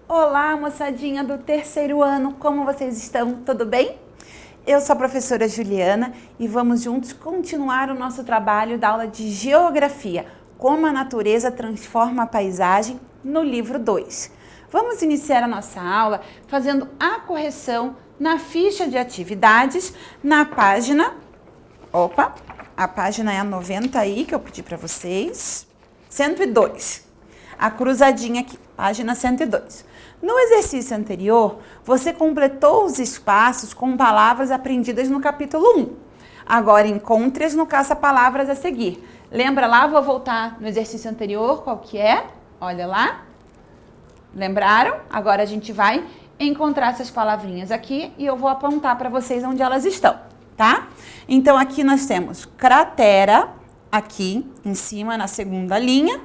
Olá, moçadinha do terceiro ano, como vocês estão? Tudo bem? Eu sou a professora Juliana e vamos juntos continuar o nosso trabalho da aula de Geografia, como a natureza transforma a paisagem, no livro 2. Vamos iniciar a nossa aula fazendo a correção na ficha de atividades, na página... a página é a 90 aí, que eu pedi para vocês. 102. A cruzadinha aqui, página 102. No exercício anterior, você completou os espaços com palavras aprendidas no capítulo 1. Agora, encontre-as no caça-palavras a seguir. Lembra lá? Vou voltar no exercício anterior, qual que é? Olha lá. Lembraram? Agora a gente vai encontrar essas palavrinhas aqui e eu vou apontar para vocês onde elas estão, tá? Então, aqui nós temos cratera, aqui em cima, na segunda linha.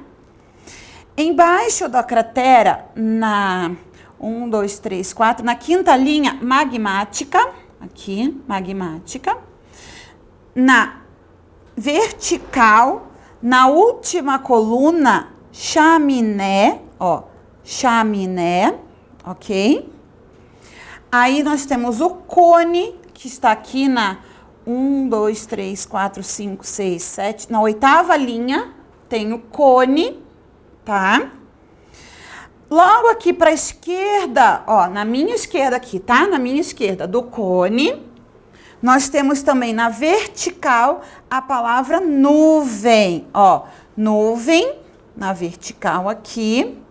Embaixo da cratera, na 1, 2, 3, 4, na quinta linha, magmática, aqui, magmática. Na vertical, na última coluna, chaminé, ó, chaminé, ok? Aí nós temos o cone, que está aqui na 1, 2, 3, 4, 5, 6, 7, na oitava linha, tem o cone, tá? Logo aqui para a esquerda, ó, na minha esquerda aqui, tá? Na minha esquerda do cone, nós temos também na vertical a palavra nuvem, ó, nuvem na vertical aqui.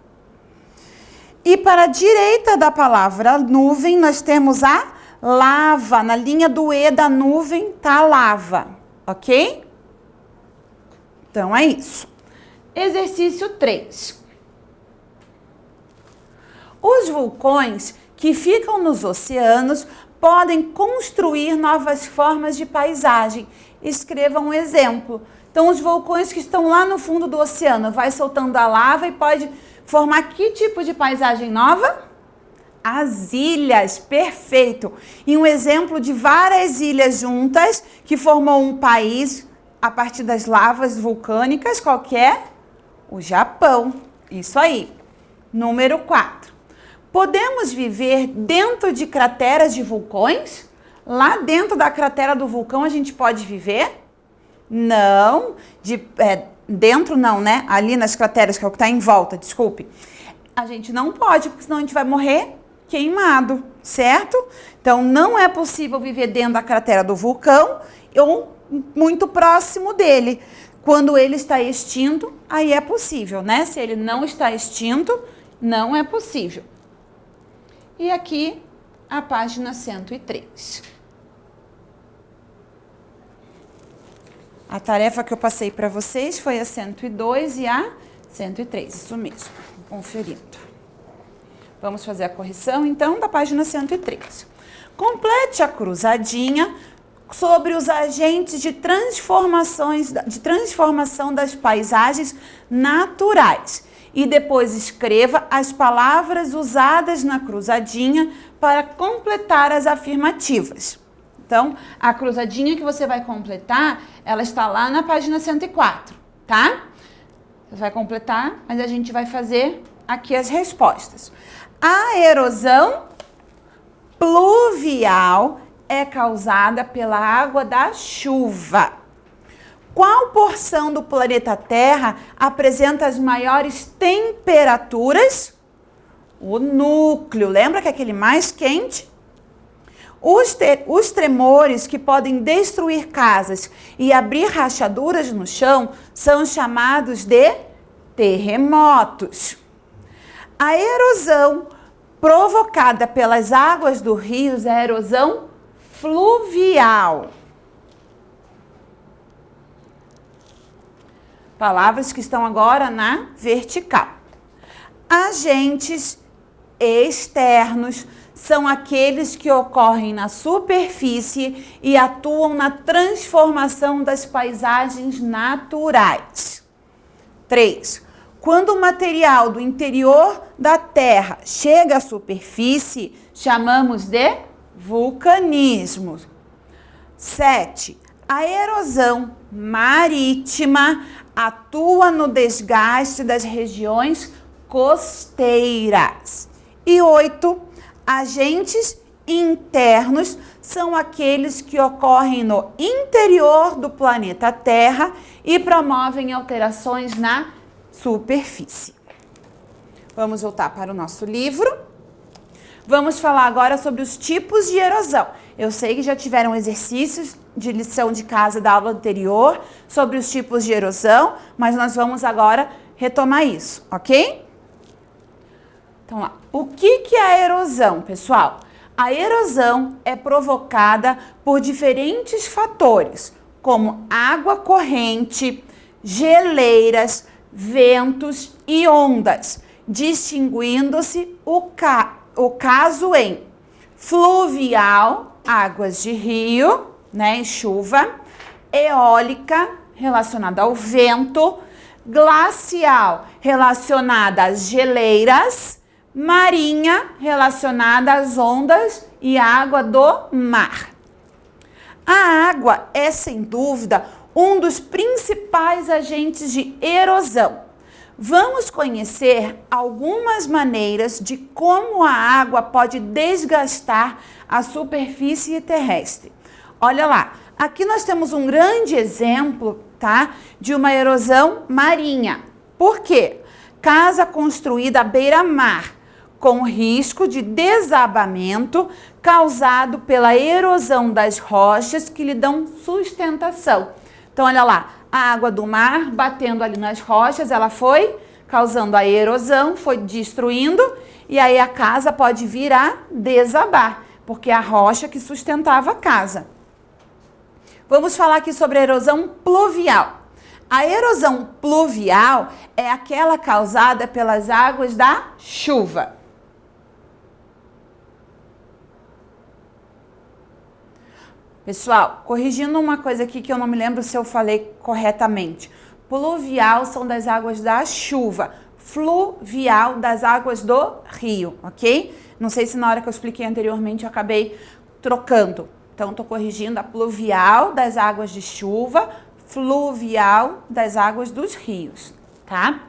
E para a direita da palavra nuvem, nós temos a lava, na linha do E da nuvem tá lava, ok? Então é isso. Exercício 3. Os vulcões que ficam nos oceanos podem construir novas formas de paisagem. Escreva um exemplo. Então, os vulcões que estão lá no fundo do oceano, vai soltando a lava e pode formar que tipo de paisagem nova? As ilhas, perfeito. E um exemplo de várias ilhas juntas que formou um país a partir das lavas vulcânicas, qual que é? O Japão. Isso aí. Número 4. Podemos viver dentro de crateras de vulcões? Lá dentro da cratera do vulcão a gente pode viver? Não. Dentro não, né? Ali nas crateras, que é o que está em volta, desculpe. A gente não pode, porque senão a gente vai morrer queimado, certo? Então, não é possível viver dentro da cratera do vulcão ou muito próximo dele. Quando ele está extinto, aí é possível, né? Se ele não está extinto, não é possível. E aqui, a página 103. A tarefa que eu passei para vocês foi a 102 e a 103, isso mesmo, conferindo. Vamos fazer a correção, então, da página 103. Complete a cruzadinha sobre os agentes de transformação das paisagens naturais. E depois escreva as palavras usadas na cruzadinha para completar as afirmativas. Então, a cruzadinha que você vai completar, ela está lá na página 104, tá? Você vai completar, mas a gente vai fazer aqui as respostas. A erosão pluvial é causada pela água da chuva. Qual porção do planeta Terra apresenta as maiores temperaturas? O núcleo. Lembra que é aquele mais quente? Os tremores que podem destruir casas e abrir rachaduras no chão são chamados de terremotos. A erosão provocada pelas águas dos rios é a erosão fluvial. Palavras que estão agora na vertical. Agentes externos são aqueles que ocorrem na superfície e atuam na transformação das paisagens naturais. 3. Quando o material do interior da Terra chega à superfície, chamamos de vulcanismo. 7. A erosão marítima atua no desgaste das regiões costeiras. E 8, agentes internos são aqueles que ocorrem no interior do planeta Terra e promovem alterações na superfície. Vamos voltar para o nosso livro. Vamos falar agora sobre os tipos de erosão. Eu sei que já tiveram exercícios de lição de casa da aula anterior sobre os tipos de erosão, mas nós vamos agora retomar isso, ok? Então, lá. O que é a erosão, pessoal? A erosão é provocada por diferentes fatores, como água corrente, geleiras, ventos e ondas, distinguindo-se o caso em fluvial, águas de rio, né, chuva, eólica, relacionada ao vento, glacial, relacionada às geleiras, marinha, relacionada às ondas e água do mar. A água é, sem dúvida, um dos principais agentes de erosão. Vamos conhecer algumas maneiras de como a água pode desgastar a superfície terrestre. Olha lá, aqui nós temos um grande exemplo, tá, de uma erosão marinha. Por quê? Casa construída à beira-mar, com risco de desabamento causado pela erosão das rochas que lhe dão sustentação. Então, olha lá, a água do mar batendo ali nas rochas, ela foi causando a erosão, foi destruindo, e aí a casa pode vir a desabar, porque é a rocha que sustentava a casa. Vamos falar aqui sobre a erosão pluvial. A erosão pluvial é aquela causada pelas águas da chuva. Pessoal, corrigindo uma coisa aqui que eu não me lembro se eu falei corretamente. Pluvial são das águas da chuva, fluvial das águas do rio, ok? Não sei se na hora que eu expliquei anteriormente eu acabei trocando. Então, estou corrigindo a pluvial das águas de chuva, fluvial das águas dos rios, tá?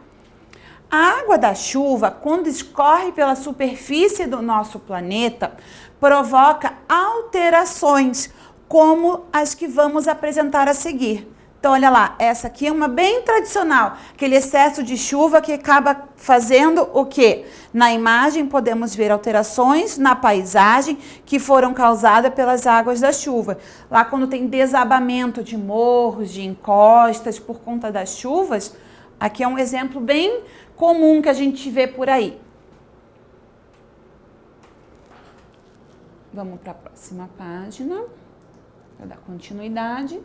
A água da chuva, quando escorre pela superfície do nosso planeta, provoca alterações, como as que vamos apresentar a seguir. Então, olha lá, essa aqui é uma bem tradicional, aquele excesso de chuva que acaba fazendo o quê? Na imagem podemos ver alterações na paisagem que foram causadas pelas águas da chuva. Lá quando tem desabamento de morros, de encostas por conta das chuvas, aqui é um exemplo bem comum que a gente vê por aí. Vamos para a próxima página, para dar continuidade.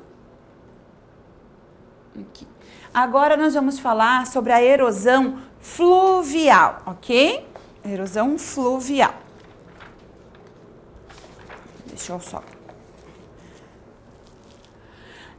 Aqui. Agora nós vamos falar sobre a erosão fluvial, ok? Erosão fluvial. Deixa eu só.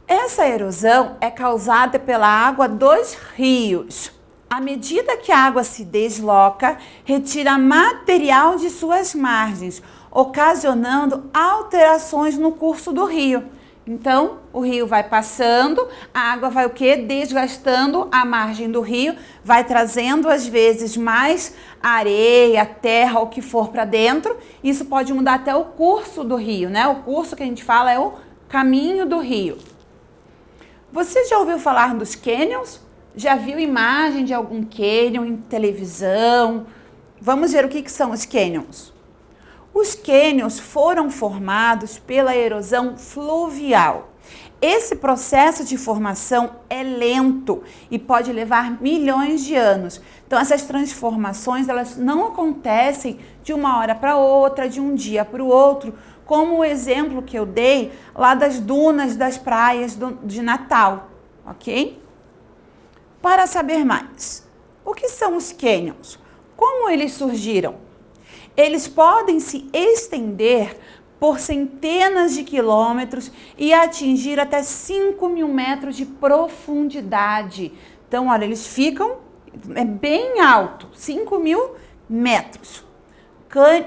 Essa erosão é causada pela água dos rios. À medida que a água se desloca, retira material de suas margens, ocasionando alterações no curso do rio. Então, o rio vai passando, a água vai o quê? Desgastando a margem do rio, vai trazendo às vezes mais areia, terra, o que for para dentro. Isso pode mudar até o curso do rio, né? O curso que a gente fala é o caminho do rio. Você já ouviu falar dos cânions? Já viu imagem de algum cânion em televisão? Vamos ver o que são os cânions. Os cânions foram formados pela erosão fluvial. Esse processo de formação é lento e pode levar milhões de anos. Então, essas transformações elas não acontecem de uma hora para outra, de um dia para o outro, como o exemplo que eu dei lá das dunas das praias de Natal, ok? Para saber mais, o que são os cânions? Como eles surgiram? Eles podem se estender por centenas de quilômetros e atingir até 5.000 metros de profundidade. Então, olha, eles ficam bem alto, 5.000 metros.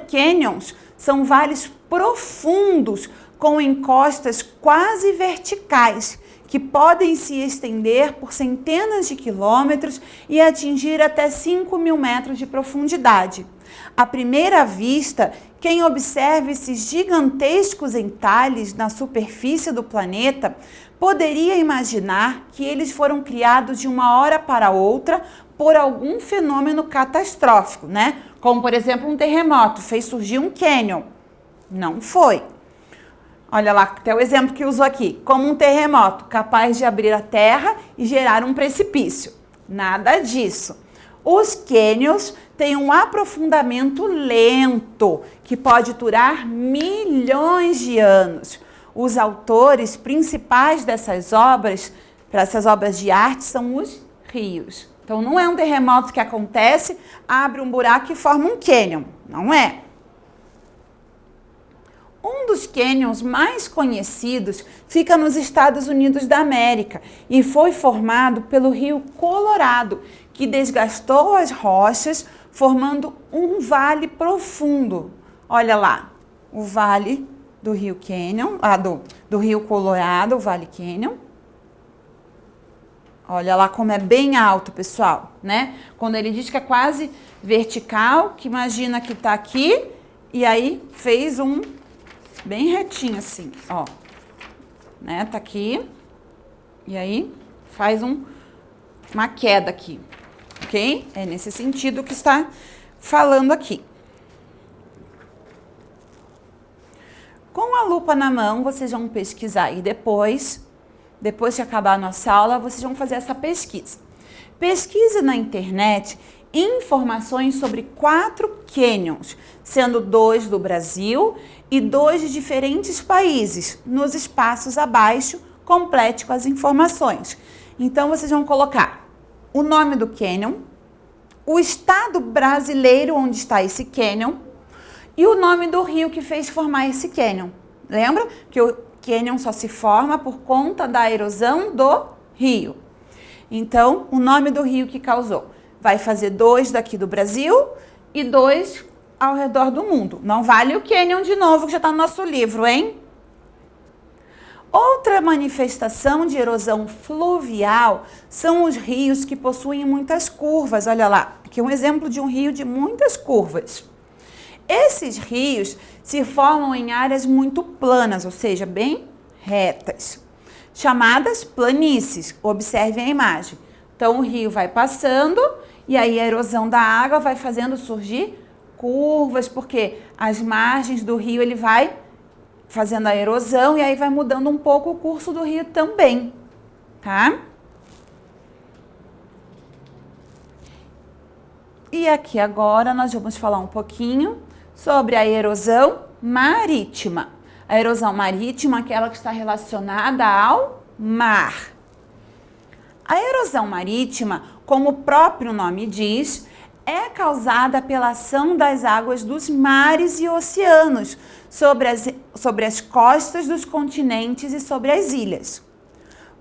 Cânions são vales profundos com encostas quase verticais que podem se estender por centenas de quilômetros e atingir até 5.000 metros de profundidade. À primeira vista, quem observa esses gigantescos entalhes na superfície do planeta poderia imaginar que eles foram criados de uma hora para outra por algum fenômeno catastrófico, né? Como, por exemplo, um terremoto fez surgir um cânion. Não foi. Olha lá, até o exemplo que usou aqui. Como um terremoto capaz de abrir a terra e gerar um precipício. Nada disso. Os cânions têm um aprofundamento lento, que pode durar milhões de anos. Os autores principais dessas obras, para essas obras de arte, são os rios. Então, não é um terremoto que acontece, abre um buraco e forma um cânion. Não é. Um dos cânions mais conhecidos fica nos Estados Unidos da América e foi formado pelo rio Colorado, que desgastou as rochas, formando um vale profundo. Olha lá, o vale do rio Canyon, do rio Colorado, o Vale Canyon. Olha lá como é bem alto, pessoal, né? Quando ele diz que é quase vertical, que imagina que tá aqui e aí fez um bem retinho assim, ó. Né? Tá aqui e aí faz uma queda aqui, ok? É nesse sentido que está falando aqui. Com a lupa na mão, vocês vão pesquisar e depois que acabar a nossa aula, vocês vão fazer essa pesquisa. Pesquise na internet informações sobre 4 cânions, sendo 2 do Brasil e 2 de diferentes países. Nos espaços abaixo, complete com as informações. Então, vocês vão colocar o nome do cânion, o estado brasileiro onde está esse cânion e o nome do rio que fez formar esse cânion. Lembra que o cânion só se forma por conta da erosão do rio. Então, o nome do rio que causou. Vai fazer 2 daqui do Brasil e 2 ao redor do mundo. Não vale o cânion de novo, que já está no nosso livro, hein? Outra manifestação de erosão fluvial são os rios que possuem muitas curvas. Olha lá, aqui é um exemplo de um rio de muitas curvas. Esses rios se formam em áreas muito planas, ou seja, bem retas, chamadas planícies. Observem a imagem. Então, o rio vai passando e aí a erosão da água vai fazendo surgir curvas, porque as margens do rio ele vai fazendo a erosão e aí vai mudando um pouco o curso do rio também, tá? E aqui agora nós vamos falar um pouquinho sobre a erosão marítima. A erosão marítima é aquela que está relacionada ao mar. A erosão marítima, como o próprio nome diz, é causada pela ação das águas dos mares e oceanos sobre as costas dos continentes e sobre as ilhas.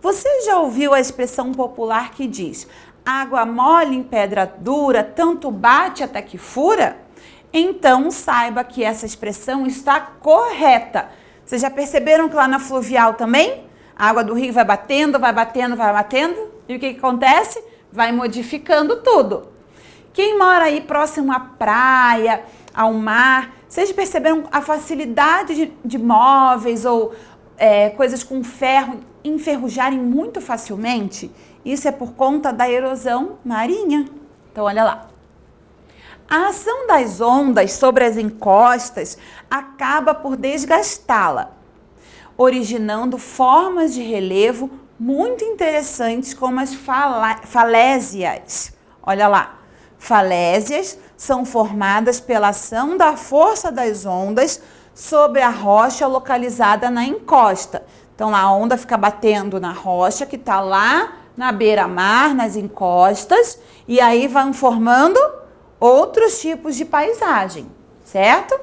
Você já ouviu a expressão popular que diz: água mole em pedra dura, tanto bate até que fura? Então, saiba que essa expressão está correta. Vocês já perceberam que lá na fluvial também? A água do rio vai batendo, vai batendo, vai batendo. E o que acontece? Vai modificando tudo. Quem mora aí próximo à praia, ao mar, vocês perceberam a facilidade de móveis ou coisas com ferro enferrujarem muito facilmente? Isso é por conta da erosão marinha. Então, olha lá. A ação das ondas sobre as encostas acaba por desgastá-la, originando formas de relevo muito interessantes como as falésias. Olha lá, falésias são formadas pela ação da força das ondas sobre a rocha localizada na encosta. Então, a onda fica batendo na rocha que está lá na beira-mar, nas encostas, e aí vão formando outros tipos de paisagem, certo?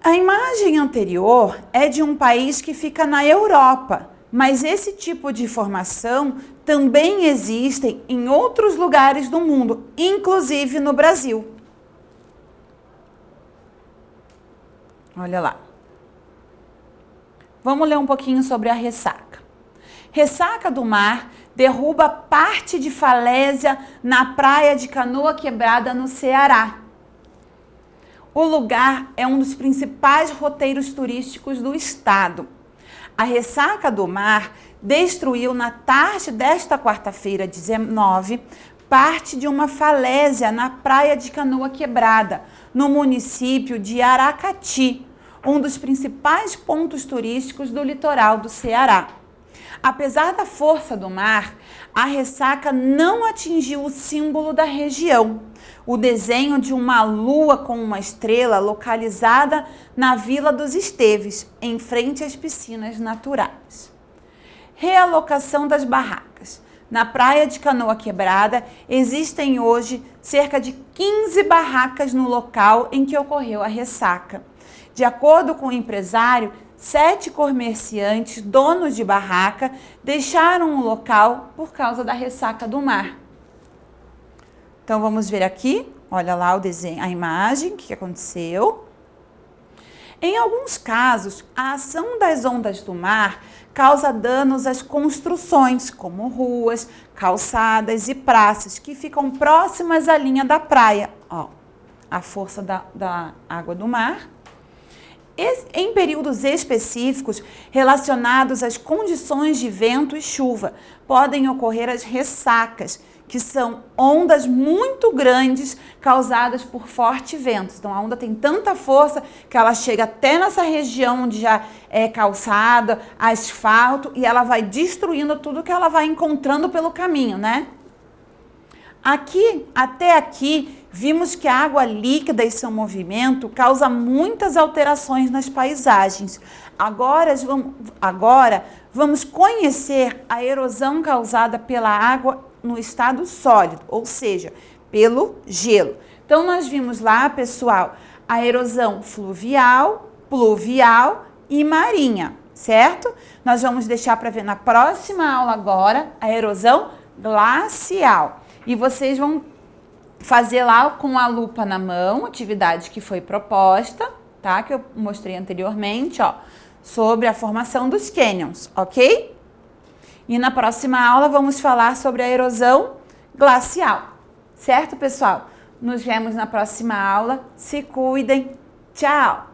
A imagem anterior é de um país que fica na Europa, mas esse tipo de formação também existe em outros lugares do mundo, inclusive no Brasil. Olha lá. Vamos ler um pouquinho sobre a ressaca. Ressaca do mar derruba parte de falésia na praia de Canoa Quebrada, no Ceará. O lugar é um dos principais roteiros turísticos do estado. A ressaca do mar destruiu na tarde desta quarta-feira, 19, parte de uma falésia na praia de Canoa Quebrada, no município de Aracati, um dos principais pontos turísticos do litoral do Ceará. Apesar da força do mar, a ressaca não atingiu o símbolo da região, o desenho de uma lua com uma estrela localizada na Vila dos Esteves, em frente às piscinas naturais. Realocação das barracas. Na praia de Canoa Quebrada, existem hoje cerca de 15 barracas no local em que ocorreu a ressaca. De acordo com o empresário, 7 comerciantes, donos de barraca, deixaram o local por causa da ressaca do mar. Então vamos ver aqui, olha lá o desenho, a imagem, o que aconteceu. Em alguns casos, a ação das ondas do mar causa danos às construções, como ruas, calçadas e praças, que ficam próximas à linha da praia. Ó, a força da água do mar. Em períodos específicos relacionados às condições de vento e chuva, podem ocorrer as ressacas, que são ondas muito grandes causadas por fortes ventos. Então, a onda tem tanta força que ela chega até nessa região onde já é calçada, asfalto, e ela vai destruindo tudo que ela vai encontrando pelo caminho, né? Até aqui, vimos que a água líquida e seu movimento causa muitas alterações nas paisagens. Agora vamos conhecer a erosão causada pela água no estado sólido, ou seja, pelo gelo. Então, nós vimos lá, pessoal, a erosão fluvial, pluvial e marinha, certo? Nós vamos deixar para ver na próxima aula agora a erosão glacial. E vocês vão fazer lá com a lupa na mão, atividade que foi proposta, tá? Que eu mostrei anteriormente, ó, sobre a formação dos cânions, ok? E na próxima aula vamos falar sobre a erosão glacial, certo, pessoal? Nos vemos na próxima aula. Se cuidem. Tchau!